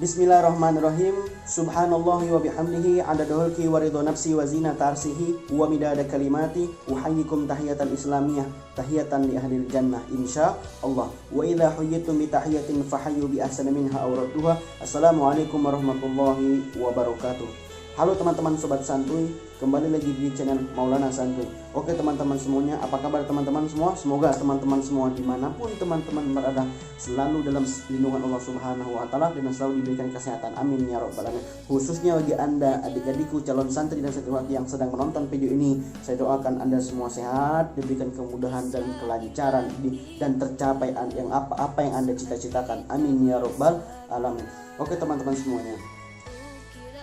Bismillahirrahmanirrahim. Subhanallahi wa bihamdihi adada khalqi wa ridha nafsi wa zinata arsihi wa midada kalimati. Uhayyikum tahiyatan islamiyah tahiyatan li ahlil jannah insyaallah. Wa idza huyyitum bi tahiyatin fahayyu bi ahsani minha aw radduha. Assalamualaikum warahmatullahi wabarakatuh. Halo teman-teman sobat santuy, kembali lagi di channel Maulana Santuy. Oke teman-teman semuanya, apa kabar teman-teman semua? Semoga teman-teman semua dimanapun teman-teman berada selalu dalam lindungan Allah Subhanahu Wa Taala dan selalu diberikan kesehatan. Amin ya robbal alamin. Khususnya bagi anda adik-adikku calon santri dan santriwati yang sedang menonton video ini, saya doakan anda semua sehat, diberikan kemudahan dan kelancaran dan tercapai yang apa yang anda cita-citakan. Amin ya robbal alamin. Oke teman-teman semuanya.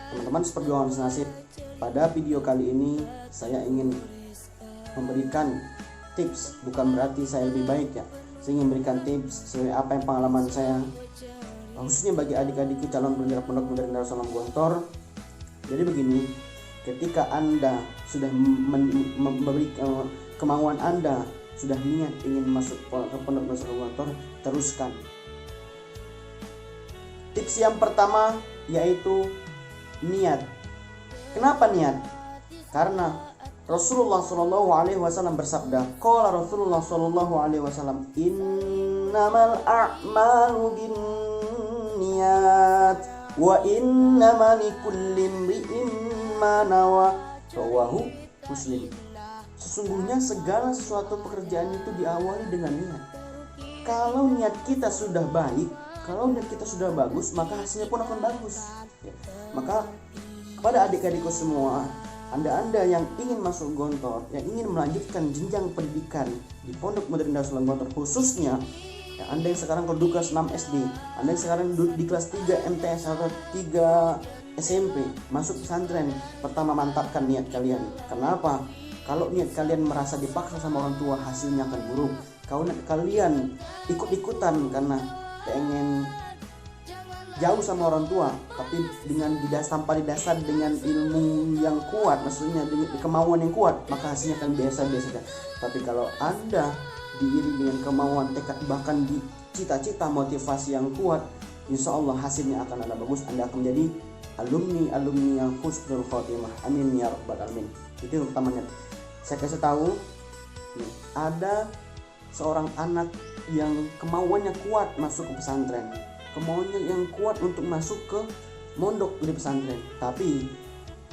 Teman-teman seperjuangan senasib, pada video kali ini saya ingin memberikan tips, bukan berarti saya lebih baik ya. Saya ingin memberikan tips sesuai apa yang pengalaman saya, khususnya bagi adik-adikku calon pendengar pondok modern Darussalam Gontor. Jadi begini, ketika anda sudah memberi kemauan anda, sudah niat ingin masuk ke pondok Darussalam Gontor, teruskan. Tips yang pertama yaitu niat. Kenapa niat? Karena Rasulullah Shallallahu Alaihi Wasallam bersabda, qala Rasulullah Shallallahu Alaihi Wasallam, innamal a'malu binniyat wa innamal likulli imri'in ma nawa. Rawahu Muslim. Sesungguhnya segala sesuatu pekerjaan itu diawali dengan niat. Kalau niat kita sudah baik, kalau niat kita sudah bagus, maka hasilnya pun akan bagus. Maka kepada adik-adikku semua, anda yang ingin masuk Gontor, yang ingin melanjutkan jenjang pendidikan di Pondok Modern Darussalam Gontor, khususnya ya, anda yang sekarang kelas kelas 6 SD, anda yang sekarang di kelas 3 MTS atau 3 SMP, masuk pesantren, pertama mantapkan niat kalian. Kenapa? Kalau niat kalian merasa dipaksa sama orang tua, hasilnya akan buruk. Kalau kalian ikut-ikutan karena pengen jauh sama orang tua, tapi tanpa didasar dengan ilmu yang kuat, maksudnya dengan kemauan yang kuat, maka hasilnya akan biasa-biasa saja. Tapi kalau anda diiringi dengan kemauan, tekad, bahkan di cita-cita, motivasi yang kuat, insya Allah hasilnya akan ada bagus. Anda akan menjadi alumni yang husnul khotimah. Amin ya rabbal alamin. Itu yang pertamanya. Saya kasih tahu, ada seorang anak yang kemauannya kuat masuk ke pesantren, kemauannya yang kuat untuk masuk ke mondok di pesantren. Tapi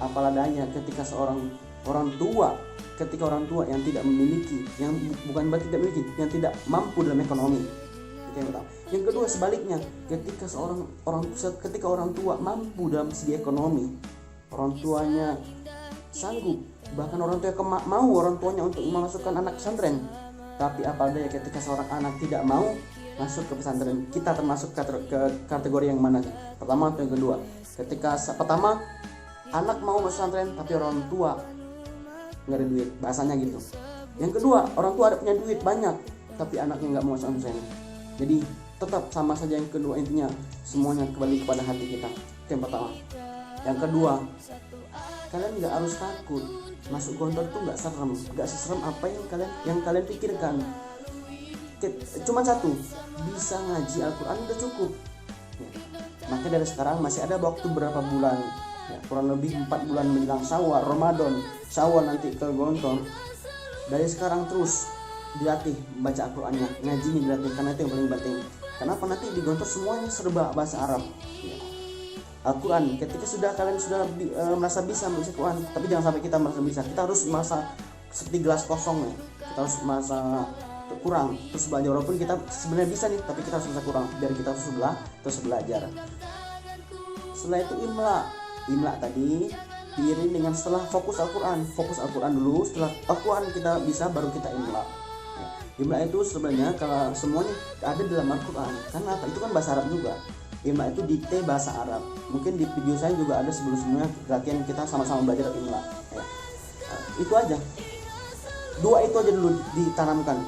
apalah daya ketika orang tua yang tidak memiliki, yang bukan berarti tidak memiliki, yang tidak mampu dalam ekonomi. Itu yang pertama. Yang kedua sebaliknya, ketika orang tua mampu dalam segi ekonomi, orang tuanya sanggup, bahkan orang tua mau orang tuanya untuk memasukkan anak pesantren. Tapi apa daya ketika seorang anak tidak mau masuk ke pesantren, kita termasuk ke kategori yang mana? Pertama atau yang kedua? Ketika pertama anak mau masuk pesantren tapi orang tua nggak ada duit, bahasanya gitu. Yang kedua, orang tua ada punya duit banyak tapi anaknya nggak mau masuk pesantren. Jadi tetap sama saja. Yang kedua, intinya semuanya kembali kepada hati kita. Itu yang pertama. Yang kedua, kalian nggak harus takut masuk Gontor itu nggak seserem apa yang kalian pikirkan. Cuma satu, bisa ngaji Al-Quran udah cukup ya. Maka dari sekarang masih ada waktu berapa bulan ya, kurang lebih 4 bulan menjelang Syawal, Ramadan, Syawal nanti ke Gontor. Dari sekarang terus dilatih baca Al-Qurannya, ngajinya dilatih, karena itu yang paling penting. Kenapa? Nanti di Gontor semuanya serba bahasa Arab ya. Al-Quran, ketika kalian sudah merasa bisa membaca Al-Quran, tapi jangan sampai kita merasa bisa. Kita harus merasa seperti gelas kosong ya. Kita harus merasa kurang, terus belajar. Walaupun kita sebenarnya bisa nih, tapi kita harus merasa kurang. Biar kita terus belajar. Setelah itu imla tadi diiringi dengan setelah fokus Al-Quran dulu. Setelah Al-Quran kita bisa, baru kita imla. Imla itu sebenarnya kalau semuanya ada dalam Al-Quran. Karena apa? Itu kan bahasa Arab juga. Imla itu dikte bahasa Arab. Mungkin di video saya juga ada sebelumnya latihan kita sama-sama belajar imla ya. Itu aja. 2 itu aja dulu ditanamkan.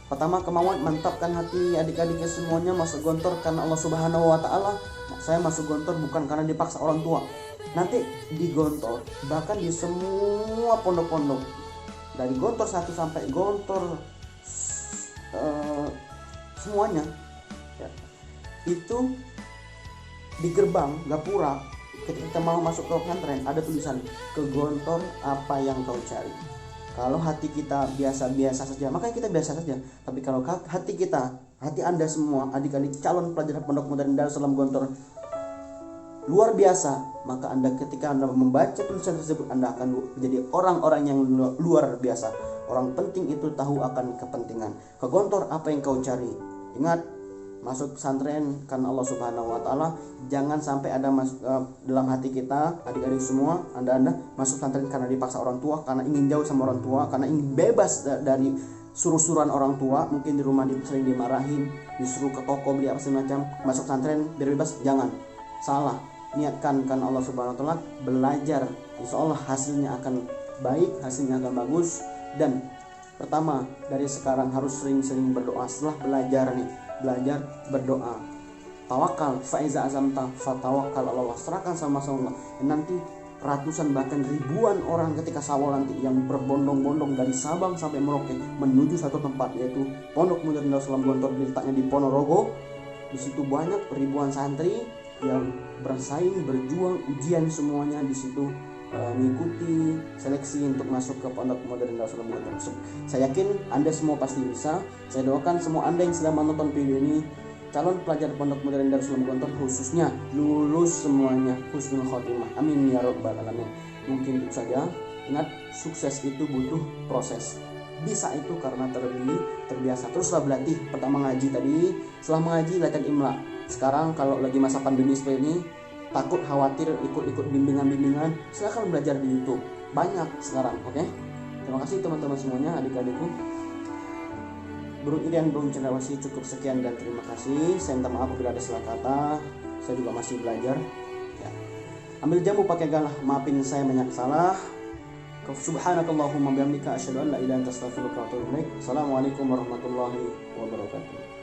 Pertama, kemauan, mantapkan hati adik-adiknya semuanya masuk Gontor karena Allah Subhanahu Wa Taala. Saya masuk Gontor bukan karena dipaksa orang tua. Nanti di Gontor, bahkan di semua pondok-pondok, dari Gontor 1 sampai Gontor semuanya ya, itu di gerbang gapura ketika kita mau masuk ke pesantren ada tulisan, ke Gontor apa yang kau cari. Kalau hati kita biasa-biasa saja, makanya kita biasa saja. Tapi kalau hati kita, hati Anda semua, adik-adik calon pelajar Pondok Modern Darussalam Gontor luar biasa, maka Anda ketika Anda membaca tulisan tersebut, Anda akan menjadi orang-orang yang luar biasa. Orang penting itu tahu akan kepentingan. Ke Gontor apa yang kau cari. Ingat, masuk pesantren karena Allah Subhanahu wa taala. Jangan sampai ada dalam hati kita, adik-adik semua, Anda masuk pesantren karena dipaksa orang tua, karena ingin jauh sama orang tua, karena ingin bebas dari suruh-suruhan orang tua. Mungkin di rumah sering dimarahin, disuruh ke toko beli apa semacam, masuk pesantren biar bebas. Jangan, salah. Niatkan karena Allah Subhanahu wa taala, belajar, insya Allah hasilnya akan baik, hasilnya akan bagus. Dan pertama, dari sekarang harus sering-sering berdoa. Setelah belajar berdoa, tawakal, faiza azamta fatawakkal Allah, serahkan sama Allah. Dan nanti ratusan bahkan ribuan orang ketika Syawal nanti yang berbondong-bondong dari Sabang sampai Merauke menuju satu tempat, yaitu Pondok Modern Darussalam Gontor, letaknya di Ponorogo. Di situ banyak ribuan santri yang bersaing, berjuang, ujian semuanya di situ, mengikuti seleksi untuk masuk ke Pondok Modern Darussalam Gontor. Saya yakin Anda semua pasti bisa. Saya doakan semua Anda yang sedang menonton video ini, calon pelajar Pondok Modern Darussalam Gontor khususnya, lulus semuanya, husnul khotimah. Amin ya rabbal alamin. Mungkin itu saja. Ingat, sukses itu butuh proses. Bisa itu karena terbiasa. Teruslah berlatih. Pertama ngaji tadi, setelah mengaji latihan imla. Sekarang kalau lagi masa pandemi seperti ini, takut khawatir ikut bimbingan, silahkan belajar di YouTube, banyak sekarang. Oke? Terima kasih teman-teman semuanya, adik-adikku. Burung Irian, burung cendrawasih, cukup sekian dan terima kasih. Saya minta maaf bila ada salah kata, saya juga masih belajar ya. Ambil jamu pakai galah, maafin saya banyak salah. Subhanakallahumma bihamdika asyhadu an la ilaha illa anta astaghfiruka wa atubu ilaik. Assalamualaikum warahmatullahi wabarakatuh.